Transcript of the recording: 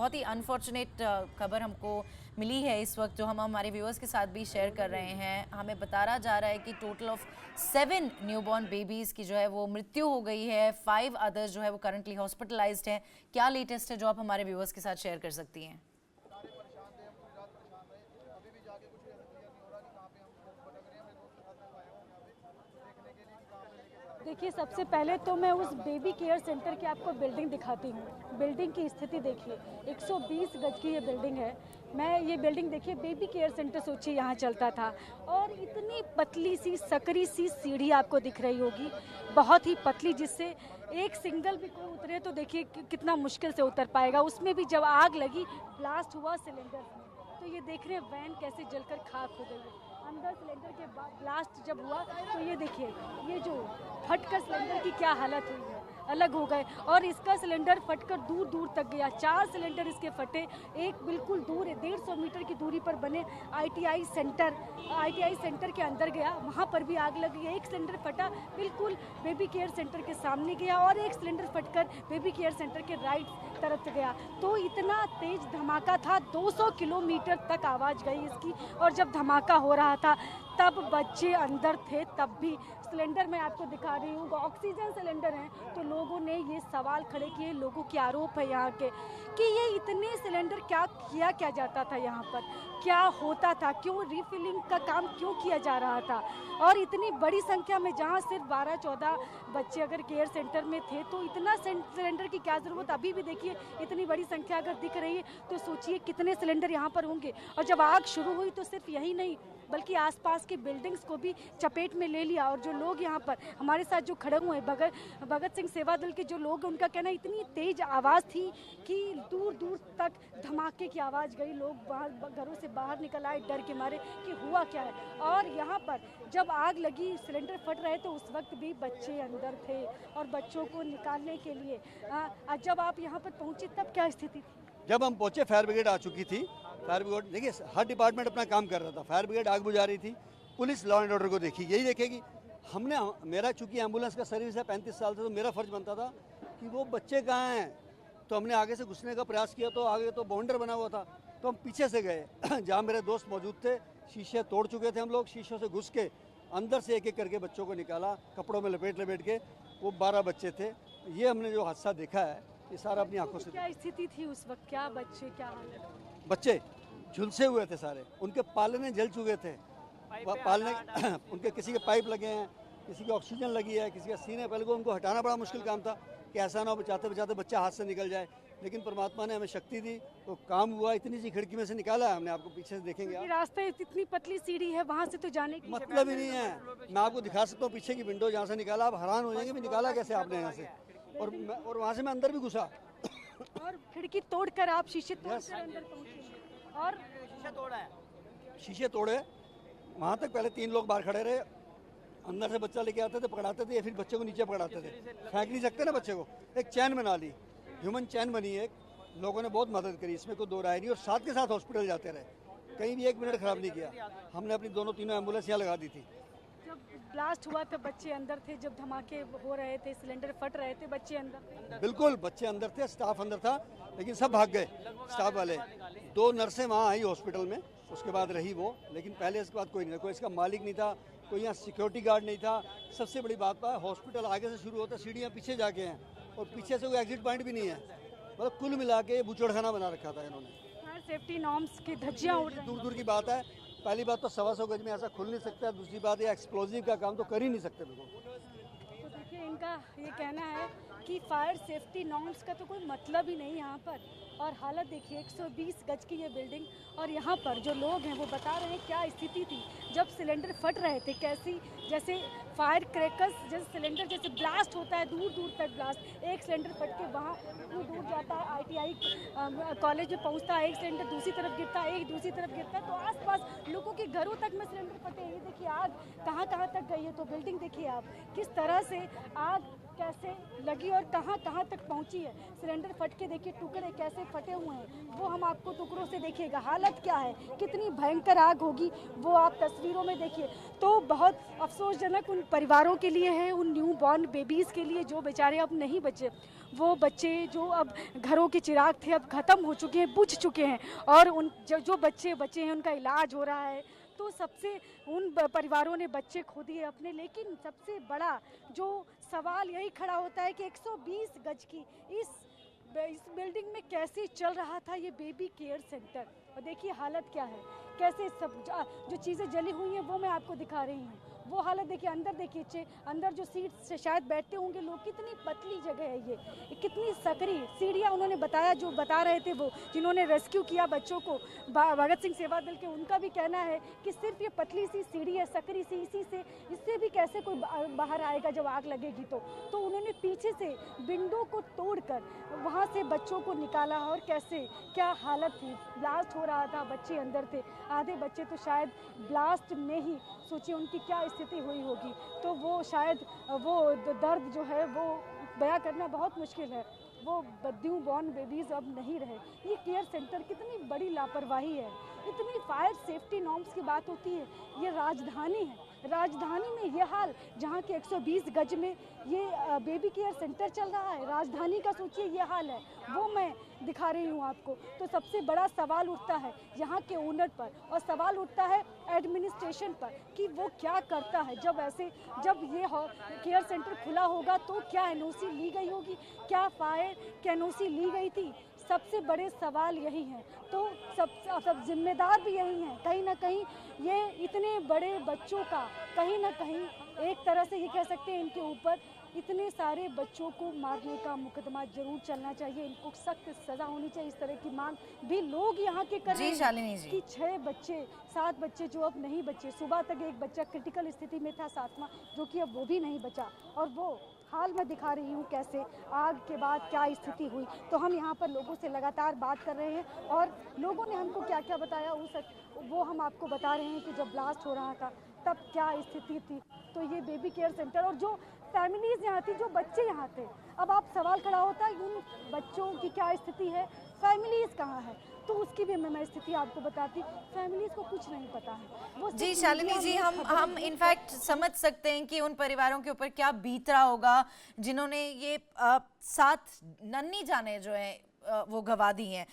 बहुत ही अनफॉर्चुनेट खबर हमको मिली है इस वक्त, जो हम हमारे व्यूअर्स के साथ भी शेयर कर रहे हैं। हमें बताया जा रहा है कि टोटल ऑफ 7 न्यूबॉर्न बेबीज़ की जो है वो मृत्यु हो गई है। 5 अदर्स जो है वो करंटली हॉस्पिटलाइज्ड हैं। क्या लेटेस्ट है जो आप हमारे व्यूअर्स के साथ शेयर कर सकती हैं? देखिए, सबसे पहले तो मैं उस बेबी केयर सेंटर की आपको बिल्डिंग दिखाती हूँ। बिल्डिंग की स्थिति देखिए, 120 गज की ये बिल्डिंग है। मैं ये बिल्डिंग देखिए, बेबी केयर सेंटर सोचिए यहाँ चलता था, और इतनी पतली सी सकरी सी सीढ़ी आपको दिख रही होगी, बहुत ही पतली, जिससे एक सिंगल भी कोई उतरे तो देखिए कितना मुश्किल से उतर पाएगा। उसमें भी जब आग लगी, ब्लास्ट हुआ सिलेंडर में, तो ये देख रहे हैं वैन कैसे जलकर खाक हो गई है। अंदर सिलेंडर के बाद ब्लास्ट जब हुआ तो ये देखिए, ये जो फटकर सिलेंडर की क्या हालत हुई है, अलग हो गए। और इसका सिलेंडर फटकर दूर दूर तक गया। 4 सिलेंडर इसके फटे। एक बिल्कुल दूर है, 150 मीटर की दूरी पर बने आईटीआई सेंटर के अंदर गया, वहाँ पर भी आग लग गई। एक सिलेंडर फटा बिल्कुल बेबी केयर सेंटर के सामने गया, और एक सिलेंडर फटकर बेबी केयर सेंटर के राइट तरफ गया। तो इतना तेज धमाका था, 200 किलोमीटर तक आवाज़ गई इसकी। और जब धमाका हो रहा था तब बच्चे अंदर थे, तब भी सिलेंडर मैं आपको दिखा रही हूँ, ऑक्सीजन सिलेंडर हैं। तो लोगों ने ये सवाल खड़े किए, लोगों के आरोप है यहाँ के, कि ये इतने सिलेंडर क्या जाता था यहाँ पर, क्या होता था, क्यों रिफिलिंग का काम क्यों किया जा रहा था। और इतनी बड़ी संख्या में, जहाँ सिर्फ 12-14 बच्चे अगर केयर सेंटर में थे, तो इतना सिलेंडर की क्या ज़रूरत। अभी भी देखिए, इतनी बड़ी संख्या अगर दिख रही है तो सोचिए कितने सिलेंडर यहाँ पर होंगे। और जब आग शुरू हुई तो सिर्फ यही नहीं, बल्कि आसपास की बिल्डिंग्स को भी चपेट में ले लिया। और जो लोग यहाँ पर हमारे साथ जो खड़े हुए हैं, भगत सिंह सेवा दल के जो लोग, उनका कहना इतनी तेज आवाज़ थी कि दूर दूर तक धमाके की आवाज़ गई। लोग घरों से बाहर निकल आए डर के मारे कि हुआ क्या है। और यहाँ पर जब आग लगी, सिलेंडर फट रहे, तो उस वक्त भी बच्चे अंदर थे, और बच्चों को निकालने के लिए जब आप यहाँ पर पहुँचे तब क्या स्थिति थी? जब हम पहुंचे, फायर ब्रिगेड आ चुकी थी। फायर ब्रिगेड देखिए, हर डिपार्टमेंट अपना काम कर रहा था। फायर ब्रिगेड आग बुझा रही थी, पुलिस लॉ एंड ऑर्डर को देखी, यही देखेगी। मेरा चूंकि एम्बुलेंस का सर्विस है 35 साल से, तो मेरा फर्ज बनता था कि वो बच्चे कहाँ हैं। तो हमने आगे से घुसने का प्रयास किया, तो आगे तो बाउंडर बना हुआ था, तो हम पीछे से गए जहाँ मेरे दोस्त मौजूद थे। शीशे तोड़ चुके थे हम लोग, शीशों से घुस के अंदर से एक एक करके बच्चों को निकाला, कपड़ों में लपेट के। वो 12 बच्चे थे। ये हमने जो हादसा देखा है, ये सारा अपनी आंखों से। क्या स्थिति थी उस वक्त, क्या बच्चे, क्या हालत? बच्चे झुलसे हुए थे सारे, उनके पालने जल चुके थे। पालने उनके किसी के पाइप लगे हैं, किसी की ऑक्सीजन लगी है, किसी का सीने। पहले को उनको हटाना बड़ा मुश्किल काम था कि ऐसा ना हो बचाते बचाते बच्चा हाथ से निकल जाए, लेकिन परमात्मा ने हमें शक्ति दी, तो काम हुआ। इतनी सी खिड़की में से निकाला है हमने, आपको पीछे से देखेंगे आप। रास्ते इतनी पतली सीढ़ी है, वहाँ से तो जाने की मतलब ही नहीं है। मैं आपको दिखा सकता हूँ पीछे की विंडो, जहाँ से निकाला, आप हैरान हो जाएंगे भी निकाला कैसे आपने यहाँ से। और वहाँ से मैं अंदर भी घुसा, और खिड़की तोड़कर आप शीशे तोड़कर अंदर पहुंचे, और शीशे तोड़े। वहाँ तक पहले 3 लोग बाहर खड़े रहे, अंदर से बच्चा लेके आते थे, पकड़ाते थे, या फिर बच्चे को नीचे पकड़ाते थे। फेंक नहीं सकते ना बच्चे को, एक चैन बना ली, ह्यूमन चैन बनी एक। लोगों ने बहुत मदद करी, इसमें कोई दो राय नहीं। और साथ के साथ हॉस्पिटल जाते रहे, कहीं भी 1 मिनट खराब नहीं किया। हमने अपनी 2-3 एम्बुलेंस यहाँ लगा दी थी। जब ब्लास्ट हुआ था बच्चे अंदर थे, जब धमाके हो रहे थे, सिलेंडर फट रहे थे, बच्चे अंदर? बिल्कुल, बच्चे अंदर थे, स्टाफ अंदर था, लेकिन सब भाग गए स्टाफ वाले। 2 नर्सें वहाँ आई हॉस्पिटल में, उसके बाद रही वो, लेकिन पहले इसके बाद कोई नहीं था। कोई इसका मालिक नहीं था, कोई यहाँ सिक्योरिटी गार्ड नहीं था। सबसे बड़ी बात है, हॉस्पिटल आगे से शुरू होता है, सीढ़ियाँ पीछे जाके हैं, और पीछे से कोई एग्जिट पॉइंट भी नहीं है। मतलब कुल मिला के बूचड़खाना बना रखा था इन्होंने। फायर सेफ्टी नॉर्म्स की धज्जियाँ उड़ रही। दूर दूर की बात है। पहली बात तो 125 गज में ऐसा खुल नहीं सकता। दूसरी बात, ये एक्सप्लोजिव का काम तो कर ही नहीं सकते बिल्कुल। तो देखिए, इनका ये कहना है कि फायर सेफ्टी नॉर्म्स का तो कोई मतलब ही नहीं यहाँ पर। और हालत देखिए, 120 गज की ये बिल्डिंग, और यहाँ पर जो लोग हैं वो बता रहे हैं क्या स्थिति थी जब सिलेंडर फट रहे थे। कैसी, जैसे फायर क्रैकर्स, जैसे सिलेंडर जैसे ब्लास्ट होता है, दूर दूर तक ब्लास्ट। एक सिलेंडर फट के वहाँ इतनी दूर जाता है, आईटीआई कॉलेज में पहुँचता है, एक सिलेंडर दूसरी तरफ गिरता है, एक दूसरी तरफ गिरता है, तो आसपास लोगों के घरों तक में सिलेंडर फटे। ये देखिए आग कहाँ तक गई है। तो बिल्डिंग देखिए आप, किस तरह से आग कैसे लगी और कहाँ तक पहुँची है। सिलेंडर फट के देखिए टुकड़े कैसे फटे हुए हैं, वो हम आपको टुकड़ों से देखिएगा। हालत क्या है, कितनी भयंकर आग होगी, वो आप तस्वीरों में देखिए। तो बहुत अफसोसजनक उन परिवारों के लिए है, उन न्यू बॉर्न बेबीज़ के लिए जो बेचारे अब नहीं बचे। वो बच्चे जो अब घरों के चिराग थे अब ख़त्म हो चुके हैं, बुझ चुके हैं, और उन जो बच्चे बचे हैं उनका इलाज हो रहा है। तो सबसे उन परिवारों ने बच्चे खो दिए अपने, लेकिन सबसे बड़ा जो सवाल यही खड़ा होता है कि 120 गज की इस बिल्डिंग में कैसे चल रहा था ये बेबी केयर सेंटर। और देखिए हालत क्या है, कैसे सब जो चीज़ें जली हुई हैं वो मैं आपको दिखा रही हूँ। वो हालत देखिए, अंदर देखिए, अंदर जो सीट से शायद बैठते होंगे लोग, कितनी पतली जगह है ये कितनी सकरी सीढ़ियाँ। उन्होंने बताया, जो बता रहे थे वो जिन्होंने रेस्क्यू किया बच्चों को, भगत सिंह सेवा दल के, उनका भी कहना है कि सिर्फ ये पतली सी सीढ़ी है, सकरी सी, इससे भी कैसे कोई बाहर आएगा जब आग लगेगी। तो उन्होंने पीछे से विंडो को तोड़कर वहाँ से बच्चों को निकाला, और कैसे क्या हालत थी। ब्लास्ट हो रहा था, बच्चे अंदर थे, आधे बच्चे तो शायद ब्लास्ट में ही, सोचिए उनकी क्या स्थिति हुई होगी। तो वो शायद वो दर्द जो है वो बयां करना बहुत मुश्किल है। वो न्यू बॉर्न बेबीज़ अब नहीं रहे। ये केयर सेंटर कितनी बड़ी लापरवाही है। इतनी फायर सेफ्टी नॉर्म्स की बात होती है, ये राजधानी है, राजधानी में ये हाल, जहाँ के 120 गज में ये बेबी केयर सेंटर चल रहा है, राजधानी का सोचिए ये हाल है। वो मैं दिखा रही हूँ आपको। तो सबसे बड़ा सवाल उठता है यहाँ के ओनर पर, और सवाल उठता है एडमिनिस्ट्रेशन पर कि वो क्या करता है। जब ये केयर सेंटर खुला होगा तो क्या एनओसी ली गई होगी, क्या फायर की एनओसी ली गई थी, सबसे बड़े सवाल यही हैं। तो सब जिम्मेदार भी यही हैं। कहीं ना कहीं ये इतने बड़े बच्चों का, कहीं ना कहीं एक तरह से ये कह सकते हैं, इनके ऊपर इतने सारे बच्चों को मारने का मुकदमा जरूर चलना चाहिए, इनको सख्त सजा होनी चाहिए। इस तरह की मांग भी लोग यहाँ के कर रहे हैं कि 6 बच्चे 7 बच्चे जो अब नहीं बचे, सुबह तक एक बच्चा क्रिटिकल स्थिति में था, 7वां, जो कि अब वो भी नहीं बचा। और वो हाल मैं दिखा रही हूँ कैसे आग के बाद क्या स्थिति हुई। तो हम यहाँ पर लोगों से लगातार बात कर रहे हैं, और लोगों ने हमको क्या क्या बताया वो हम आपको बता रहे हैं कि जब ब्लास्ट हो रहा था तब क्या स्थिति थी। तो ये बेबी केयर सेंटर, और जो फैमिलीज़ यहाँ थी, जो बच्चे यहाँ थे, अब आप सवाल खड़ा होता है उन बच्चों की क्या स्थिति है, फैमिलीज़ कहाँ है। तो उसकी भी मैं स्थिति आपको बताती, फैमिलीज़ को कुछ नहीं पता है। वो जी शालिनी जी, हम इनफैक्ट समझ सकते हैं कि उन परिवारों के ऊपर क्या बीत रहा होगा जिन्होंने ये 7 नन्ही जाने जो है वो गंवा दी हैं।